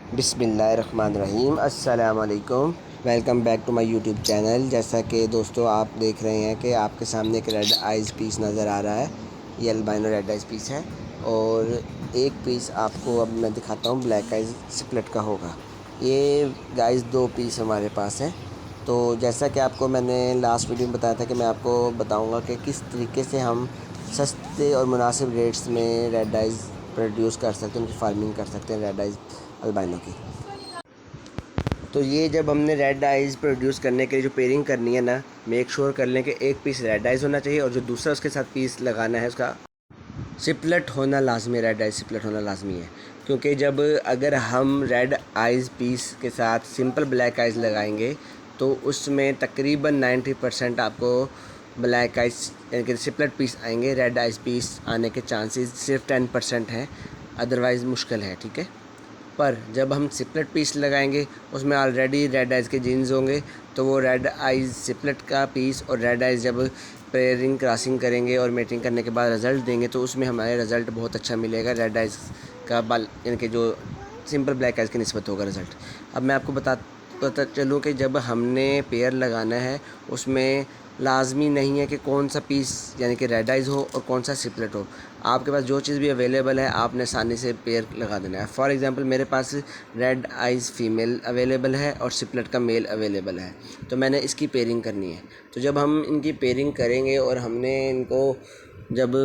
बिस्मिल्लाहिर्रहमानिर्रहीम। अस्सलाम वालेकुम। Welcome back to my YouTube channel. जैसा कि दोस्तों आप देख रहे हैं कि आपके सामने एक रेड आइज़ पीस नज़र आ रहा है। ये अल्बाइनो रेड आइज़ पीस है और एक पीस आपको अब मैं दिखाता हूँ ब्लैक आइज़ स्प्लिट का होगा। ये गाइस दो पीस हमारे पास हैं। तो जैसा कि आपको मैंने लास्ट वीडियो में बताया था कि मैं आपको बताऊँगा कि किस तरीके से हम सस्ते और मुनासिब रेट्स में रेड आइज़ प्रोड्यूस कर सकते हैं, उनकी फार्मिंग कर सकते हैं रेड आइज़ अल्बाइनो की। तो ये जब हमने रेड आइज़ प्रोड्यूस करने के लिए जो पेयरिंग करनी है ना, मेक श्योर कर लें कि एक पीस रेड आइज़ होना चाहिए और जो दूसरा उसके साथ पीस लगाना है उसका सिपलेट होना लाजमी, रेड आइज़ सिपलेट होना लाजमी है। क्योंकि जब अगर हम रेड आइज़ पीस के साथ सिंपल ब्लैक आइज़ लगाएंगे तो उसमें तकरीबन 90% आपको ब्लैक आइज़ यानी कि सिपलेट पीस आएंगे। रेड आइज़ पीस आने के चांसेस सिर्फ 10% हैं, अदरवाइज़ मुश्किल है। ठीक है, पर जब हम सिपलेट पीस लगाएंगे उसमें ऑलरेडी रेड आइज़ के जीन्स होंगे, तो वो रेड आइज़ सिपलेट का पीस और रेड आइज़ जब पेयरिंग क्रॉसिंग करेंगे और मेटिंग करने के बाद रिज़ल्ट देंगे तो उसमें हमारे रिज़ल्ट बहुत अच्छा मिलेगा। रेड आइज़ का बाल यानी कि जो सिंपल ब्लैक आइज़ की निस्बत होगा रिज़ल्ट। अब मैं आपको पता चलूँ कि जब हमने पेयर लगाना है उसमें लाजमी नहीं है कि कौन सा पीस यानी कि रेड आइज़ हो और कौन सा सिपलेट हो। आपके पास जो चीज़ भी अवेलेबल है आपने आसानी से पेयर लगा देना है। फॉर एग्ज़ाम्पल मेरे पास रेड आइज़ फ़ीमेल अवेलेबल है और सिपलेट का मेल अवेलेबल है, तो मैंने इसकी पेयरिंग करनी है। तो जब हम इनकी पेयरिंग करेंगे और हमने इनको जब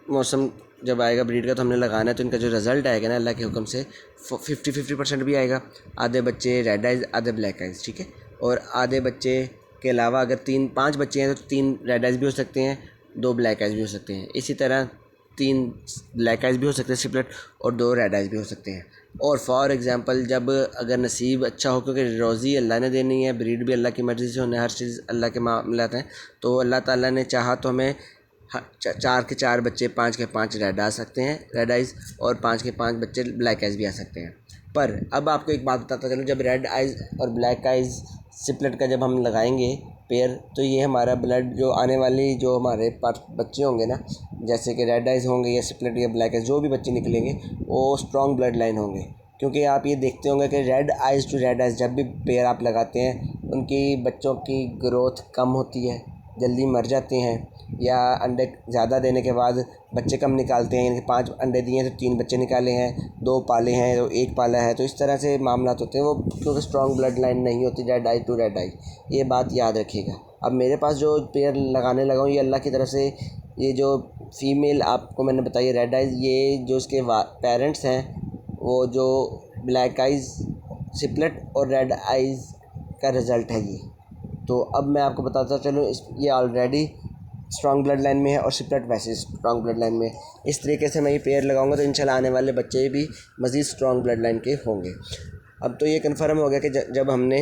मौसम जब आएगा ब्रीड का तो हमने लगाना है, तो इनका जो रिज़ल्ट आएगा ना अल्लाह के हुक्म से 50-50% भी आएगा। आधे बच्चे रेड आइज़ आधे ब्लैक आइज़, ठीक है। और आधे बच्चे के अलावा अगर 3-5 बच्चे हैं तो 3 रेड आइज़ भी हो सकते हैं, 2 ब्लैक आइज़ भी हो सकते हैं। इसी तरह 3 ब्लैक आइज़ भी हो सकते हैं सिपलेट और 2 रेड आइज़ भी हो सकते हैं। और फॉर एग्ज़ाम्पल जब अगर नसीब अच्छा हो, क्योंकि रोज़ी अल्लाह ने देनी है, ब्रीड भी अल्लाह की मर्ज़ी से होना है, हर चीज़ अल्लाह के मामलात हैं। तो अल्लाह ताला ने चाहा तो हमें 4 के 4 बच्चे 5 के 5 रेड आ सकते हैं रेड आइज़, और 5 के 5 बच्चे ब्लैक आइज़ भी आ सकते हैं। पर अब आपको एक बात बताता चलूँ, जब रेड आइज़ और ब्लैक आइज़ सिपलेट का जब हम लगाएंगे पेयर, तो ये हमारा ब्लड जो आने वाली जो हमारे पास बच्चे होंगे ना, जैसे कि रेड आइज़ होंगे या सिपलेट या ब्लैक आइज़, जो भी बच्चे निकलेंगे वो स्ट्रॉन्ग ब्लड लाइन होंगे। क्योंकि आप ये देखते होंगे कि red eyes to red eyes जब भी पेयर आप लगाते हैं उनकी बच्चों की ग्रोथ कम होती है, जल्दी मर जाते हैं, या अंडे ज़्यादा देने के बाद बच्चे कम निकालते हैं। यानी कि 5 अंडे दिए हैं तो 3 बच्चे निकाले हैं, 2 पाले हैं तो 1 पाला है। तो इस तरह से मामला होते हैं वो, क्योंकि स्ट्रॉन्ग ब्लड लाइन नहीं होती रेड आई टू रेड आई। ये बात याद रखिएगा। अब मेरे पास जो पेयर लगाने लगा हूँ ये अल्लाह की तरफ से, ये जो फीमेल आपको मैंने बताई रेड आइज़, ये जो इसके पेरेंट्स हैं वो जो ब्लैक आइज़ सिपलेट और रेड आइज़ का रिज़ल्ट है ये। तो अब मैं आपको बताता चलूँ, ये ऑलरेडी स्ट्रॉन्ग ब्लड लाइन में है और सिपलेट वैसे स्ट्रॉन्ग ब्लड लाइन में है। इस तरीके से मैं ये पेयर लगाऊंगा तो इंशाल्लाह आने वाले बच्चे भी मज़ीद स्ट्रॉन्ग ब्लड लाइन के होंगे। अब तो ये कन्फर्म हो गया कि जब हमने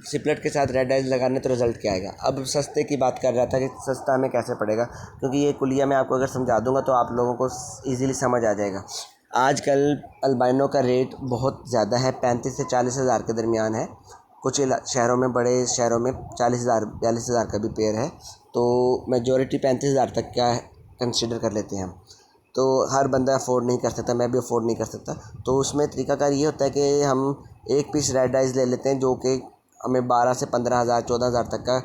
सिपलेट के साथ रेड आइज़ लगाने तो रिज़ल्ट क्या आएगा। अब सस्ते की बात कर रहा था कि सस्ता हमें कैसे पड़ेगा, क्योंकि ये कुलिया मैं आपको अगर समझा दूंगा तो आप लोगों को ईज़िली समझ आ जाएगा। आजकल अल्बाइनो का रेट बहुत ज़्यादा है, 35 से 40 हज़ार के दरमियान है। कुछ शहरों में, बड़े शहरों में 40 हज़ार 42 हज़ार का भी पेयर है। तो मेजॉरिटी 35 हज़ार तक का कंसिडर कर लेते हैं हम। तो हर बंदा अफोर्ड नहीं कर सकता, मैं भी अफोर्ड नहीं कर सकता। तो उसमें तरीकाकार ये होता है कि हम एक पीस रेड आइज़ ले लेते हैं जो कि हमें 12 से 15 हज़ार 14 हज़ार तक का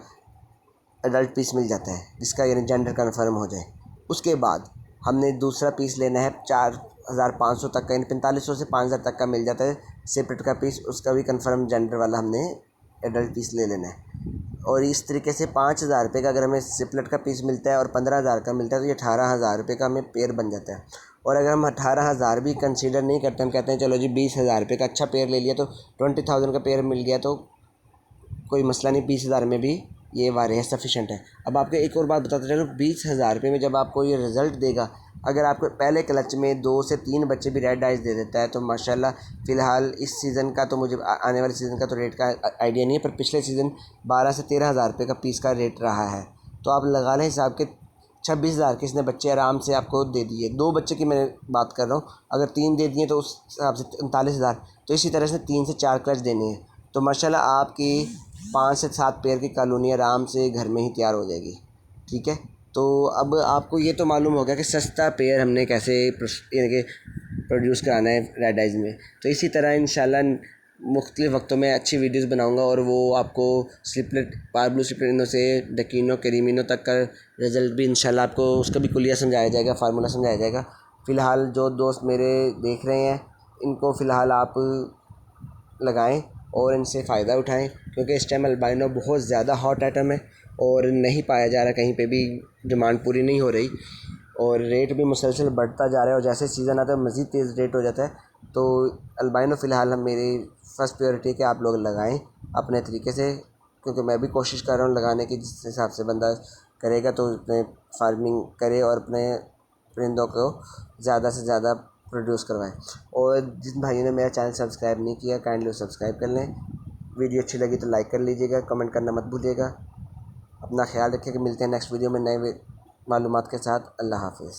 एडल्ट पीस मिल जाता है, जिसका यानी जेंडर कन्फर्म हो जाए। उसके बाद हमने दूसरा पीस लेना है 4,500 तक का, यानी 4500 से 5,000 तक का मिल जाता है सेपरेट का पीस, उसका भी कन्फर्म जेंडर वाला हमने एडल्ट पीस ले लेना है। और इस तरीके से 5,000 रुपये का अगर हमें सिपलेट का पीस मिलता है और 15,000 का मिलता है तो ये 18,000 रुपये का हमें पेयर बन जाता है। और अगर हम 18,000 भी कंसीडर नहीं करते, हम कहते हैं चलो जी 20,000 रुपये का अच्छा पेयर ले लिया तो 20,000 का पेयर मिल गया तो कोई मसला नहीं, 20,000 में भी ये वारे है, सफिशेंट है। अब आपको एक और बात बताते चलो, 20,000 रुपये में जब आपको ये रिज़ल्ट देगा, अगर आपको पहले क्लच में 2 से 3 बच्चे भी रेड आइज़ दे देता है तो माशाल्लाह। फ़िलहाल इस सीज़न का तो मुझे आने वाले सीज़न का तो रेट का आइडिया नहीं है, पर पिछले सीज़न 12 से 13,000 रुपये का पीस का रेट रहा है। तो आप लगा लें हिसाब के 26,000 के इसने बच्चे आराम से आपको दे दिए। 2 बच्चे की मैं बात कर रहा हूँ, अगर 3 दे दिए तो उस हिसाब से 39,000। तो इसी तरह से 3 से 4 क्लच देने हैं तो माशाल्लाह आपकी 5 से 7 पेयर की कॉलोनी आराम से घर में ही तैयार हो जाएगी। ठीक है, तो अब आपको ये तो मालूम हो गया कि सस्ता पेयर हमने कैसे यानी कि प्रोड्यूस कराना है रेड आइज़ में। तो इसी तरह इंशाल्लाह मुख्तलिफ़ वक्तों में अच्छी वीडियोस बनाऊंगा और वो आपको स्लिपलेट पारब्लू स्लिपलेटिनो से डकीनो कैरीमिनो तक का रिज़ल्ट भी इंशाल्लाह आपको उसका भी कुलिया समझाया जाएगा, फार्मूला समझाया जाएगा। फ़िलहाल जो दोस्त मेरे देख रहे हैं इनको फ़िलहाल आप लगाएं और इनसे फ़ायदा उठाएं, क्योंकि इस टाइम अल्बाइनो बहुत ज़्यादा हॉट आइटम है और नहीं पाया जा रहा, कहीं पे भी डिमांड पूरी नहीं हो रही और रेट भी मुसलसल बढ़ता जा रहा है और जैसे सीज़न आता है मज़ीद तेज़ रेट हो जाता है। तो अल्बाइनो फ़िलहाल हम मेरी फ़र्स्ट प्रायोरिटी कि आप लोग लगाएं अपने तरीके से, क्योंकि मैं भी कोशिश कर रहा हूँ लगाने की। जिस हिसाब से बंदा करेगा तो अपने फार्मिंग करे और अपने परिंदों को ज़्यादा से ज़्यादा प्रोड्यूस करवाएं। और जिन भाइयों ने मेरा चैनल सब्सक्राइब नहीं किया काइंडली सब्सक्राइब कर लें। वीडियो अच्छी लगी तो लाइक कर लीजिएगा, कमेंट करना मत भूलिएगा। अपना ख्याल रखिए कि मिलते हैं नेक्स्ट वीडियो में नए मालूमात के साथ। अल्लाह हाफ़िज़।